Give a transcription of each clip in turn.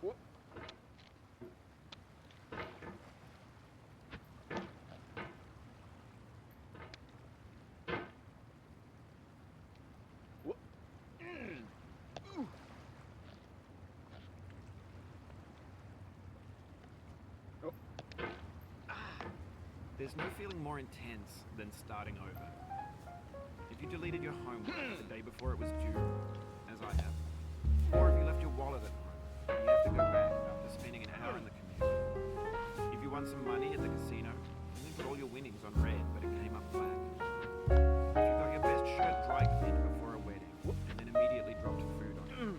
Whoop. Whoop. Ooh. Oh. There's no feeling more intense than starting over. If you deleted your homework the day before it was due, as I have, or if you left your wallet at home and you have to go back after spending an hour in the commute. If you won some money at the casino and then put all your winnings on red but it came up black. If you got your best shirt dry cleaned before a wedding and then immediately dropped food on it.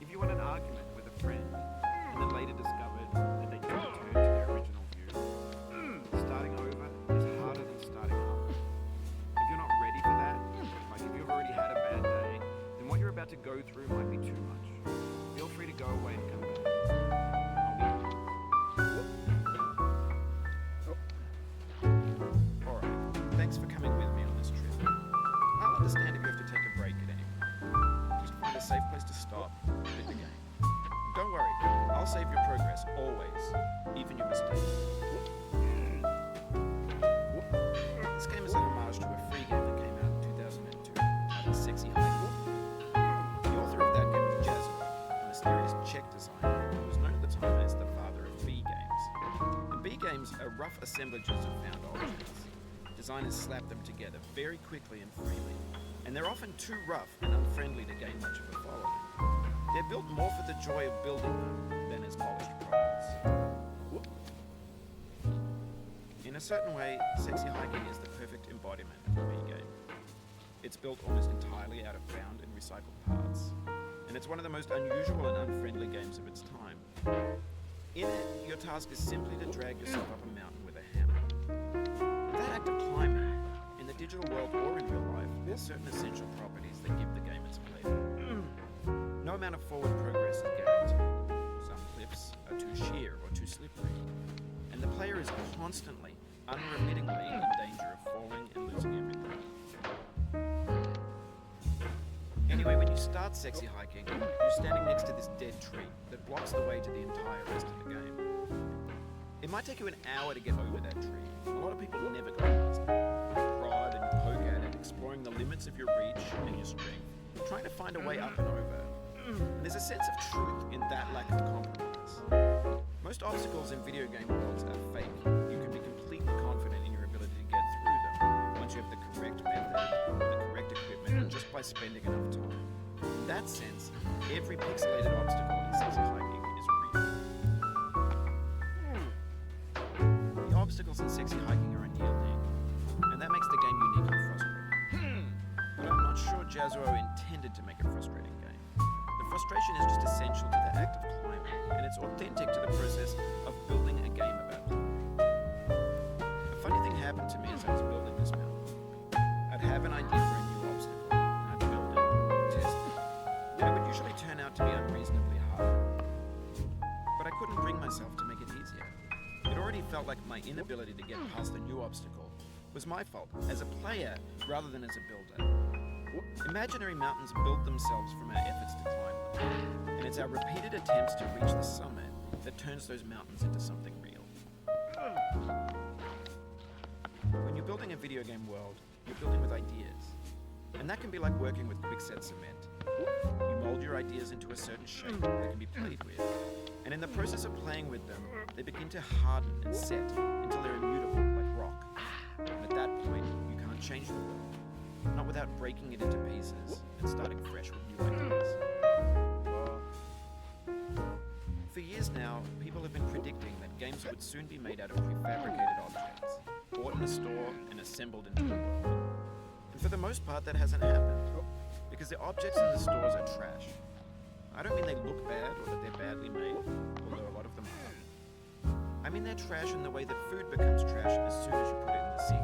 If you won an argument with a friend and then later discovered that they didn't return to their original view. Starting over is harder than starting up. If you're not ready for that, like if you've already had a bad day, then what you're about to go through might be too much. Feel free to go away and come back. Alright, thanks for coming with me on this trip. I'll understand if you have to take a break at any point. Just find a safe place to stop and hit the game. Don't worry, I'll save your progress, always, even your mistakes. This game is a homage to a free game that came out in 2002 titled Sexy Hiking. The author of that game was Jazzo, a mysterious Czech designer who was known at the time as the father of B games. And B games are rough assemblages of found objects. Designers slap them together very quickly and freely, and they're often too rough and unfriendly to gain much of a following. They're built more for the joy of building them than as polished products. In a certain way, Sexy Hiking is the perfect embodiment of a B game. It's built almost entirely out of found and recycled parts, and it's one of the most unusual and unfriendly games of its time. In it, your task is simply to drag yourself up a mountain with a hammer. That act of climbing, in the digital world or in real life, there's certain essential properties that give the game its flavor. No amount of forward progress is guaranteed. Some cliffs are too sheer or too slippery, and the player is constantly, unremittingly in danger of falling and losing everything. Anyway, when you start Sexy Hiking, you're standing next to this dead tree that blocks the way to the entire rest of the game. It might take you an hour to get over that tree. A lot of people never go past it. You prod and you poke at it, exploring the limits of your reach and your strength, trying to find a way up and over. And there's a sense of truth in that lack of compromise. Most obstacles in video game worlds are fake. You can be completely confident in your ability to get through them once you have the correct method, the correct equipment, and just by spending enough time. In that sense, every pixelated obstacle in Sexy Hiking is real. The obstacles in Sexy Hiking are unyielding, and that makes the game uniquely frustrating. But I'm not sure Jazzo intended to make a frustrating game. The frustration is just essential to the act of climbing, and it's authentic to the process of building a game about climbing. A funny thing happened to me as I was building this mountain. I'd have an idea for a new obstacle, and I'd build it, test it, and it would usually turn out to be unreasonably hard. But I couldn't bring myself to make it easier. It already felt like my inability to get past a new obstacle was my fault, as a player rather than as a builder. Imaginary mountains build themselves from our efforts to climb them, and it's our repeated attempts to reach the summit that turns those mountains into something real. When you're building a video game world, you're building with ideas, and that can be like working with quickset cement. You mold your ideas into a certain shape that can be played with, and in the process of playing with them, they begin to harden and set until they're immutable like rock. And at that point, you can't change the world. Not without breaking it into pieces and starting fresh with new ideas. For years now, people have been predicting that games would soon be made out of prefabricated objects, bought in a store and assembled into the world. And for the most part, that hasn't happened, because the objects in the stores are trash. I don't mean they look bad or that they're badly made, although a lot of them are. I mean they're trash in the way that food becomes trash as soon as you put it in the sink.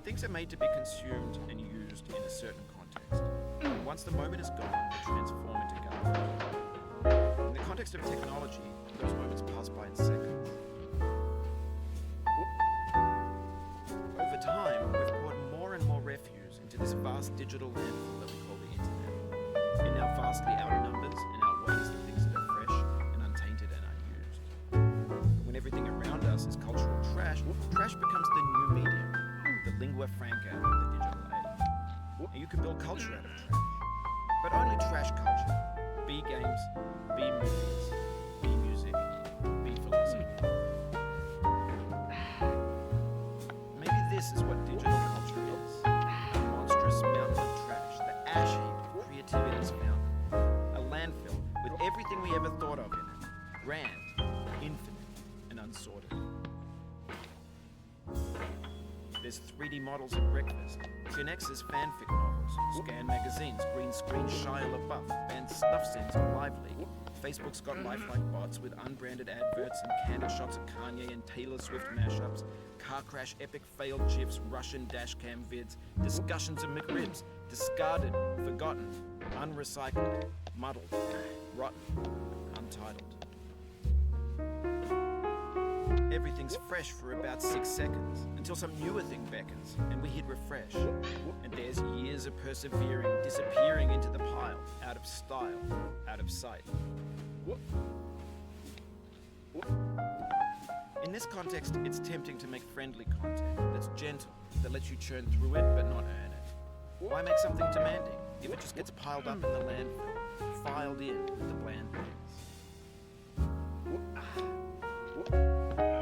Things are made to be consumed and used in a certain context. And once the moment is gone, they transform into garbage. In the context of technology, those moments pass by in seconds. Over time, we've poured more and more refuse into this vast digital landfill that we call the internet. In our vastly out games, B movies, B music, B philosophy. Maybe this is what digital culture is. A monstrous mountain of trash, the ash heap of creativity's fountain. A landfill with everything we ever thought of in it. Grand, infinite, and unsorted. There's 3D models at breakfast, Gen X's fanfic novels, Scan magazines, green screen Shia LaBeouf, banned snuff scenes on Live League. Facebook's got lifelike bots with unbranded adverts and candid shots of Kanye and Taylor Swift mashups, car crash epic failed GIFs, Russian dashcam vids, discussions of McRibs, discarded, forgotten, unrecycled, muddled, rotten, untitled. Everything's fresh for about 6 seconds, until some newer thing beckons, and we hit refresh. And there's years of persevering, disappearing into the pile, out of style, out of sight. In this context, it's tempting to make friendly content that's gentle, that lets you churn through it but not earn it. Why make something demanding if it just gets piled up in the landfill, filed in with the bland things?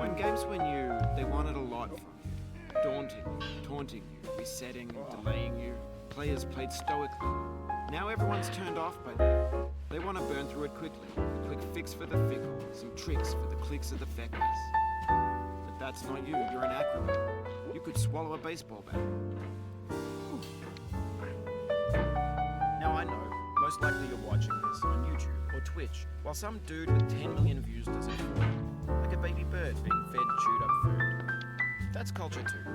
When games were new, they wanted a lot from you. Daunting you, taunting you, resetting, delaying you. Players played stoically. Now everyone's turned off by that. They want to burn through it quickly. A quick fix for the fickle, some tricks for the clicks of the feckless. But that's not you, you're an acrobat. You could swallow a baseball bat. Now I know, most likely you're watching this on YouTube or Twitch, while some dude with 10 million views does it for you. Like a baby bird being fed chewed up food. That's culture too.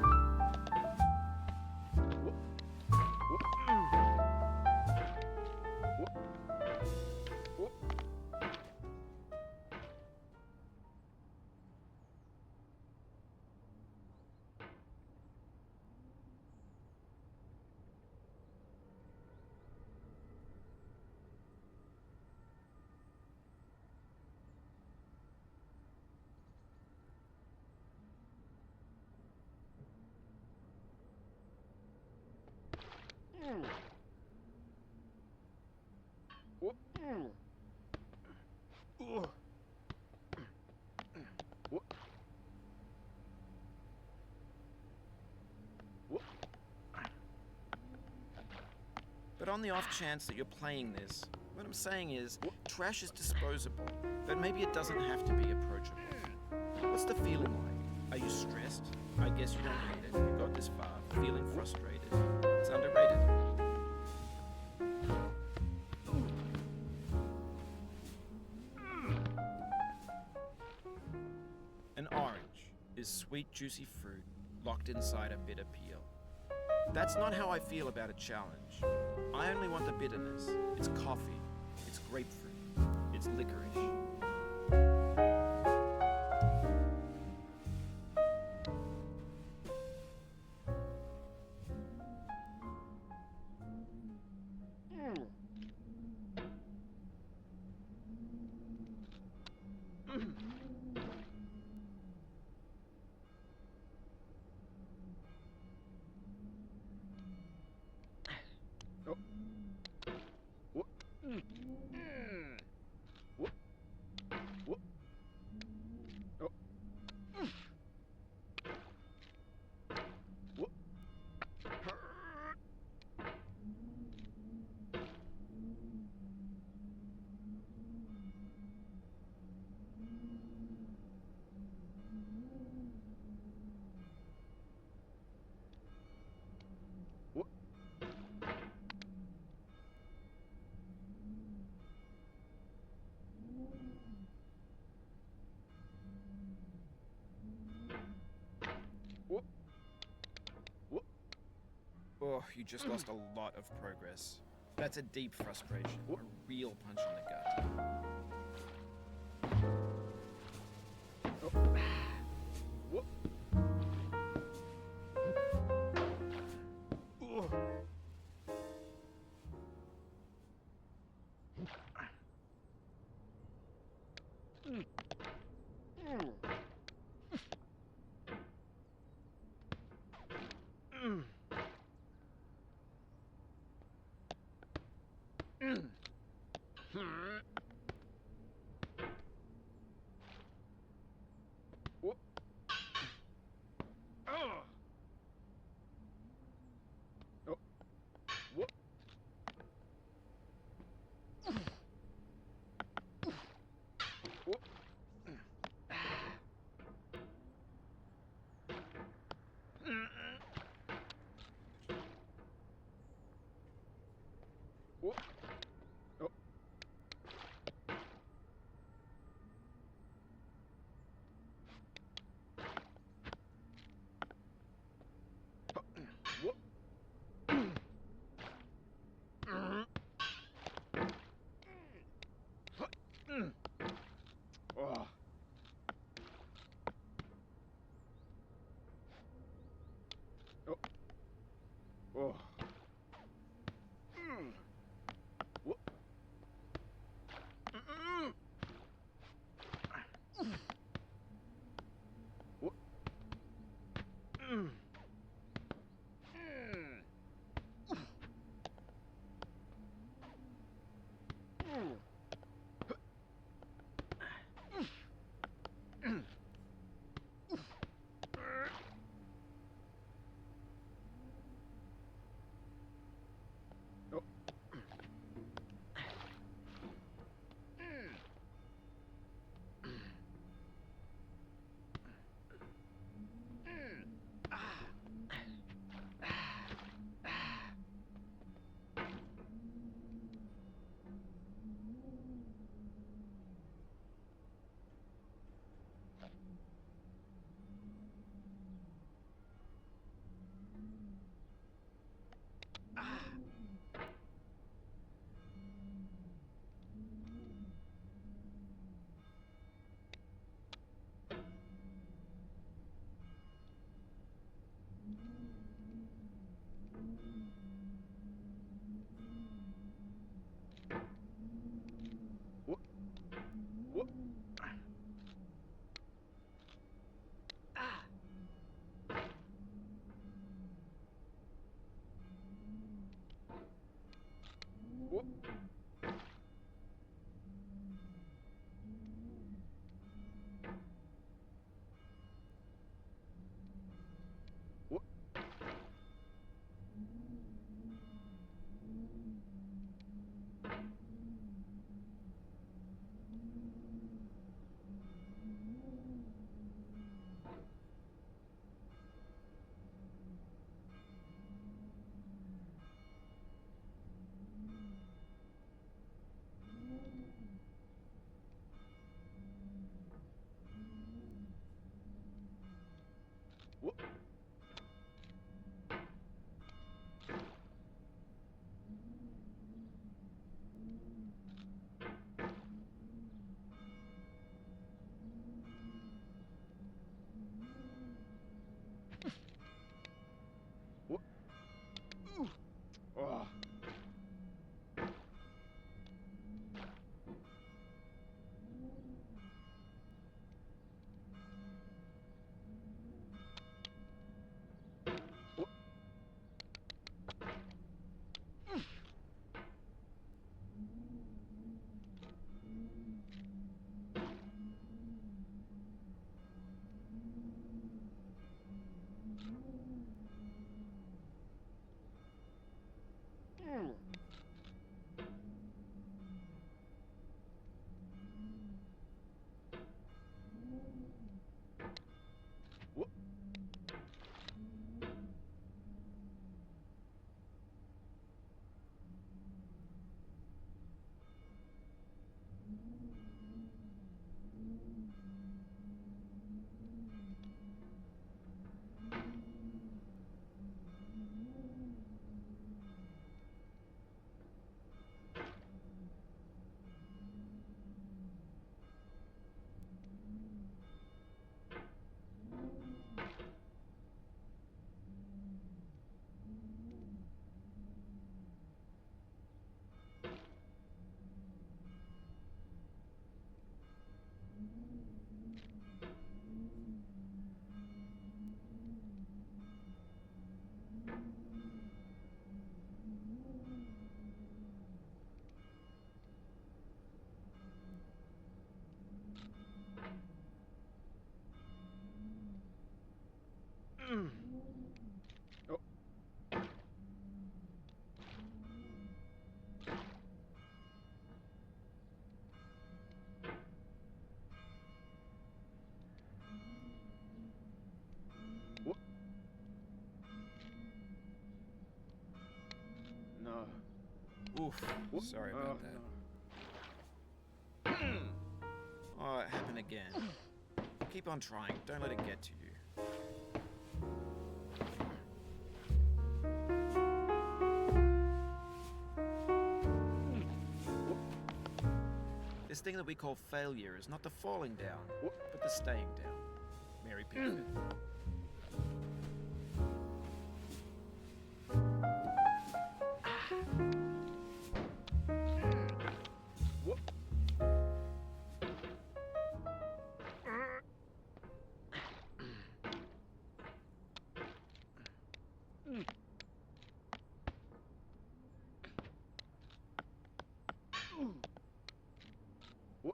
But on the off chance that you're playing this, what I'm saying is, trash is disposable, but maybe it doesn't have to be approachable. What's the feeling like? Are you stressed? I guess you don't need it. You got this far, feeling frustrated. It's underrated. An orange is sweet, juicy fruit locked inside a bitter peel. That's not how I feel about a challenge. I only want the bitterness. It's coffee. It's grapefruit. It's licorice. Oh, you just lost a lot of progress. That's a deep frustration, a real punch in the gut. Whoop. Oh. Oh. Whoop. Whoop. Whoop. Oh. Oh. What? No. Oof. What? Sorry about that. No. Oh, it happened again. Keep on trying. Don't let it get to you. This thing that we call failure is not the falling down, but the staying down. Mary Pickford. What? What? Oh. What?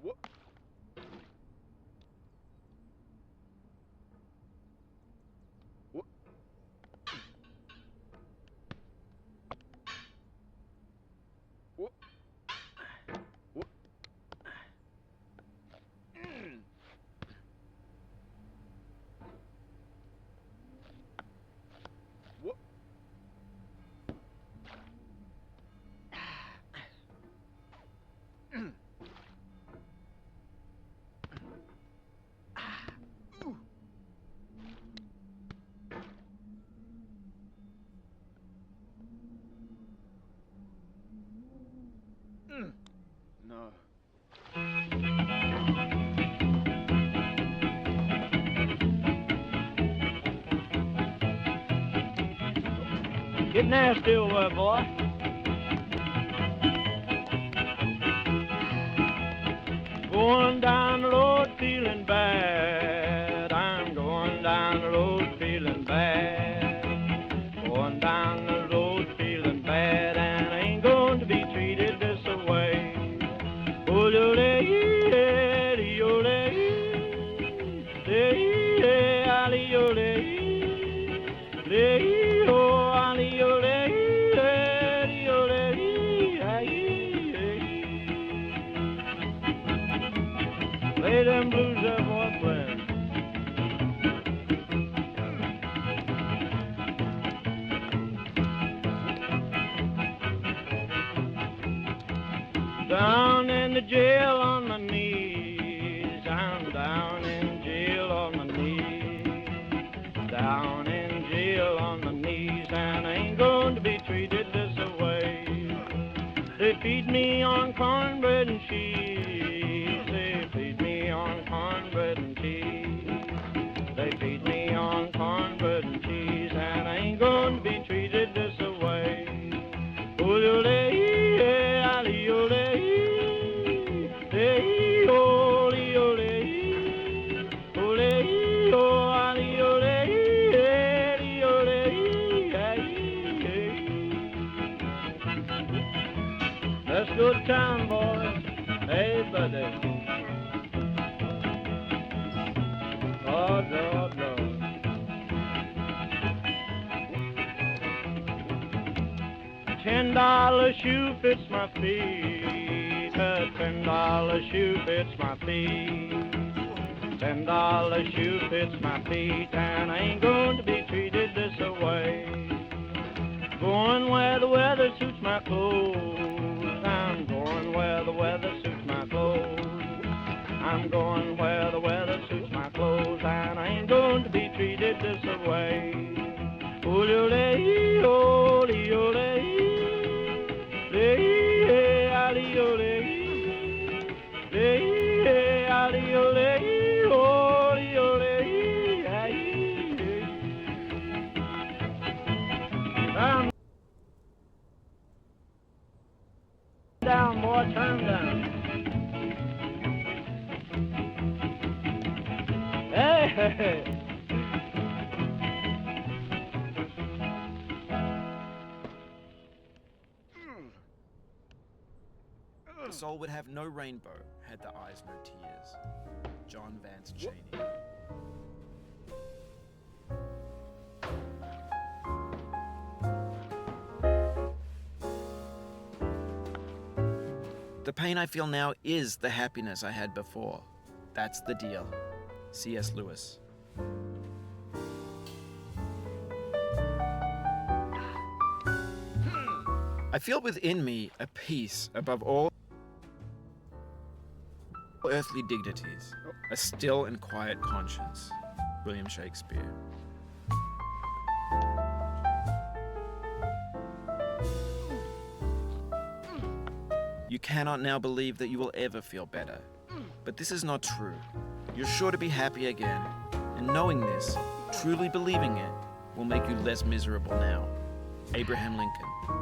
What? What? What? What? No. Get nasty over there, boy. Going down the road feeling bad. I'm going down the road feeling bad. Going down the road feeling bad, and I ain't going to be treated this way. Oh, Play them blues there, boy, play 'em. Down in the jail on my knees, I'm down in jail on my knees. Down in jail on my knees, and I ain't going to be treated this way. They feed me on cornbread and cheese. They feed me on cornbread and cheese. They feed me on cornbread and cheese, and I ain't going to be treated this way. Let's go to town, boys. Hey, buddy. Oh, Lord, Lord. $10 shoe fits my feet. A $10 shoe fits my feet. $10 shoe fits my feet, and I ain't going to be treated this way. Going where the weather suits my clothes. I'm going where the weather suits my clothes. I'm going where the weather suits my clothes, and I ain't going to be treated this way. Down, boy, turn down. Hey! The soul would have no rainbow had the eyes no tears. John Vance Cheney. The pain I feel now is the happiness I had before. That's the deal. C.S. Lewis. I feel within me a peace above all earthly dignities, a still and quiet conscience. William Shakespeare. You cannot now believe that you will ever feel better. But this is not true. You're sure to be happy again. And knowing this, truly believing it, will make you less miserable now. Abraham Lincoln.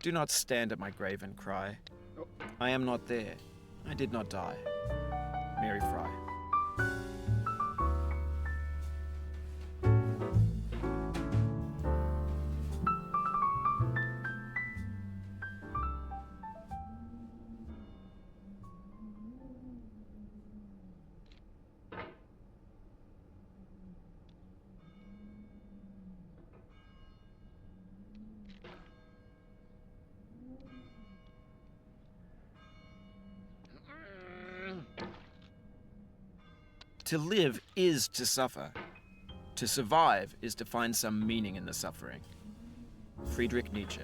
Do not stand at my grave and cry. Oh. I am not there. I did not die. Mary Fry. To live is to suffer. To survive is to find some meaning in the suffering. Friedrich Nietzsche.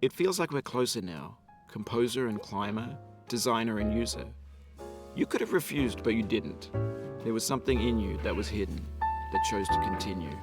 It feels like we're closer now, composer and climber, designer and user. You could have refused, but you didn't. There was something in you that was hidden, that chose to continue.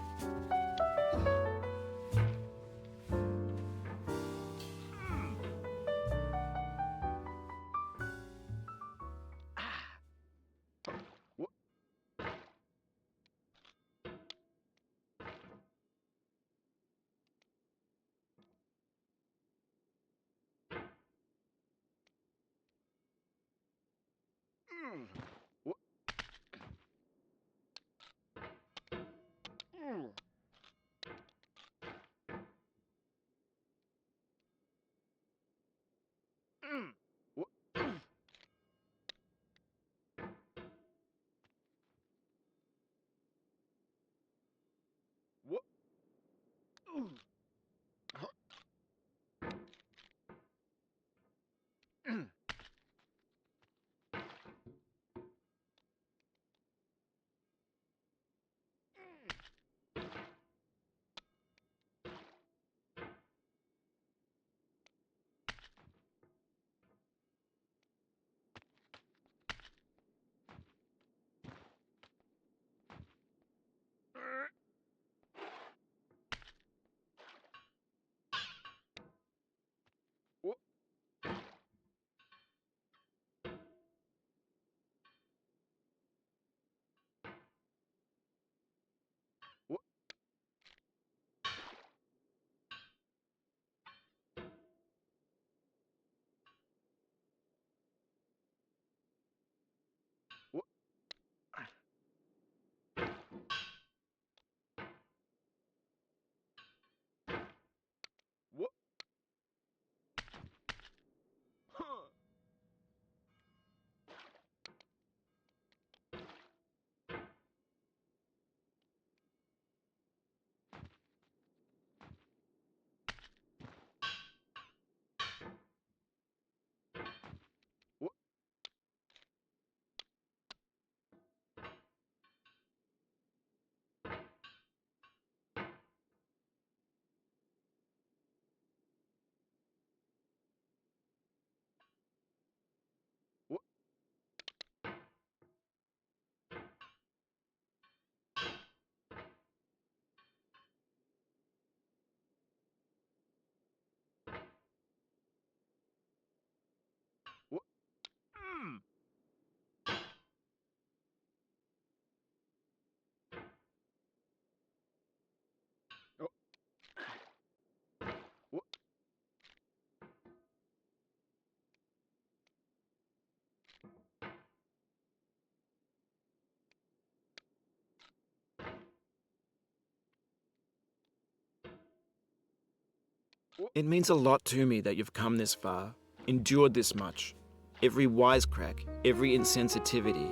It means a lot to me that you've come this far, endured this much. Every wisecrack, every insensitivity,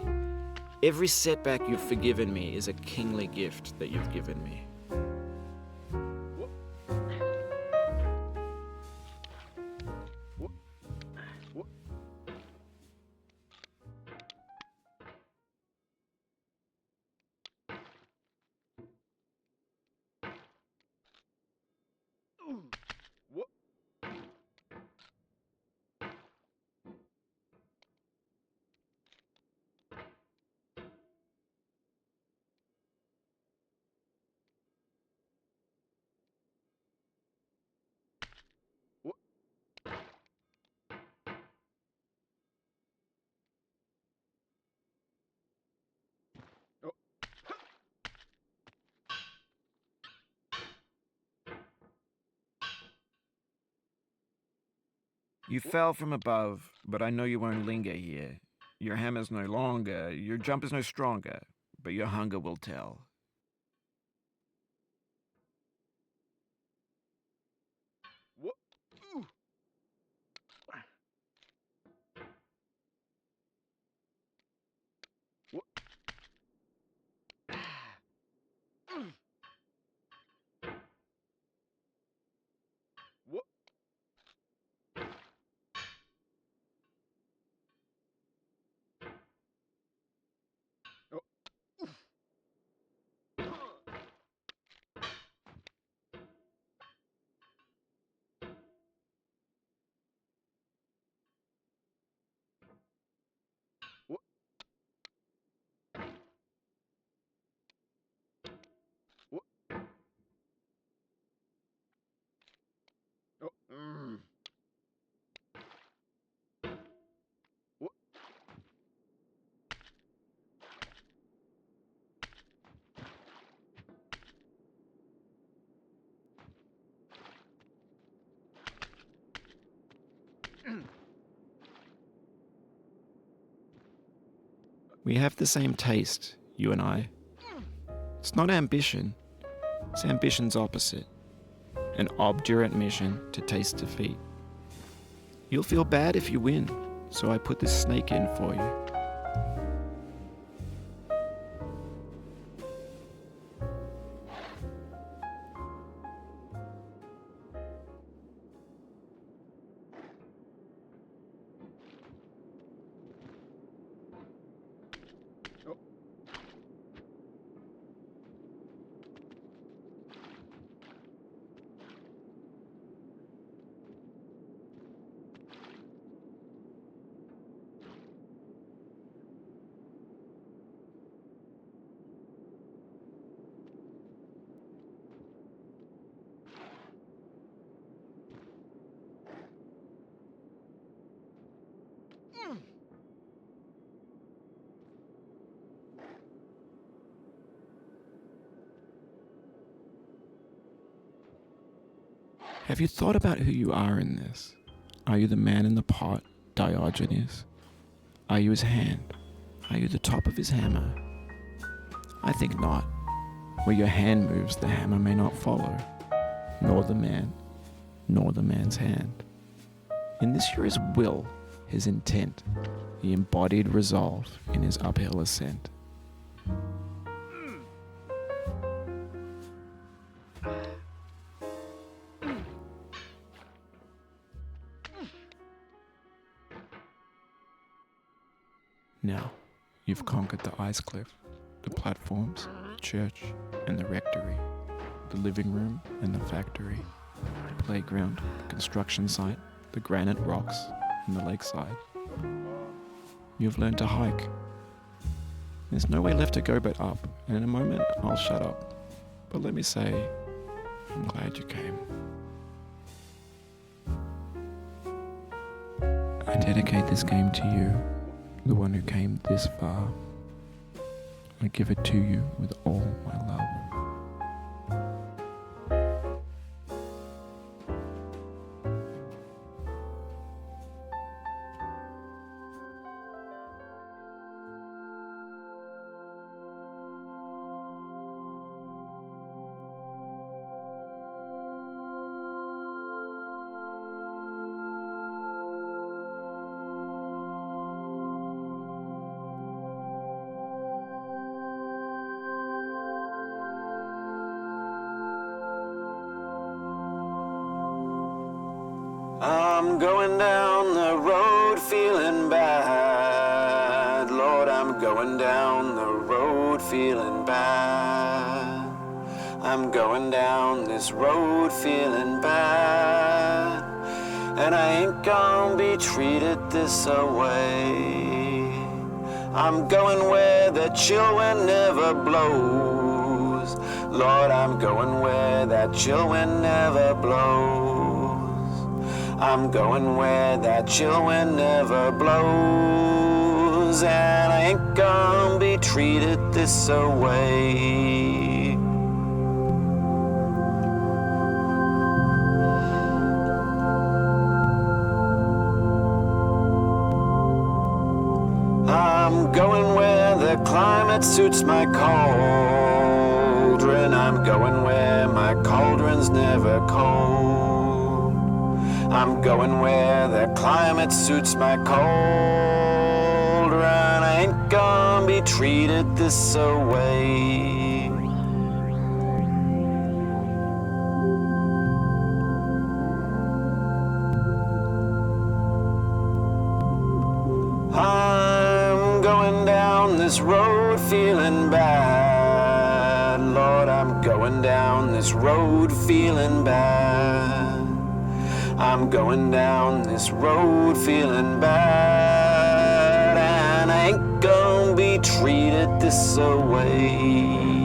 every setback you've forgiven me is a kingly gift that you've given me. You fell from above, but I know you won't linger here. Your hammer's no longer, your jump is no stronger, but your hunger will tell. We have the same taste, you and I. It's not ambition, it's ambition's opposite. An obdurate mission to taste defeat. You'll feel bad if you win, so I put this snake in for you. Have you thought about who you are in this? Are you the man in the pot, Diogenes? Are you his hand? Are you the top of his hammer? I think not. Where your hand moves, the hammer may not follow, nor the man, nor the man's hand. In this you're his will, his intent, the embodied resolve in his uphill ascent. Now, you've conquered the ice cliff, the platforms, the church, and the rectory, the living room and the factory, the playground, the construction site, the granite rocks, and the lakeside. You've learned to hike. There's no way left to go but up, and in a moment I'll shut up. But let me say, I'm glad you came. I dedicate this game to you, the one who came this far. I give it to you with all my love. I'm going down the road feeling bad. Lord, I'm going down the road feeling bad. I'm going down this road feeling bad. And I ain't gonna be treated this away. I'm going where the chill wind never blows. Lord, I'm going where that chill wind never blows. I'm going where that chill wind never blows. And I ain't gonna be treated this away. I'm going where the climate suits my cauldron. I'm going where my cauldron's never cold. I'm going where the climate suits my cauldron. I ain't gonna be treated this away. I'm going down this road feeling bad. Lord, I'm going down this road feeling bad. I'm going down this road feeling bad. And I ain't gonna be treated this away.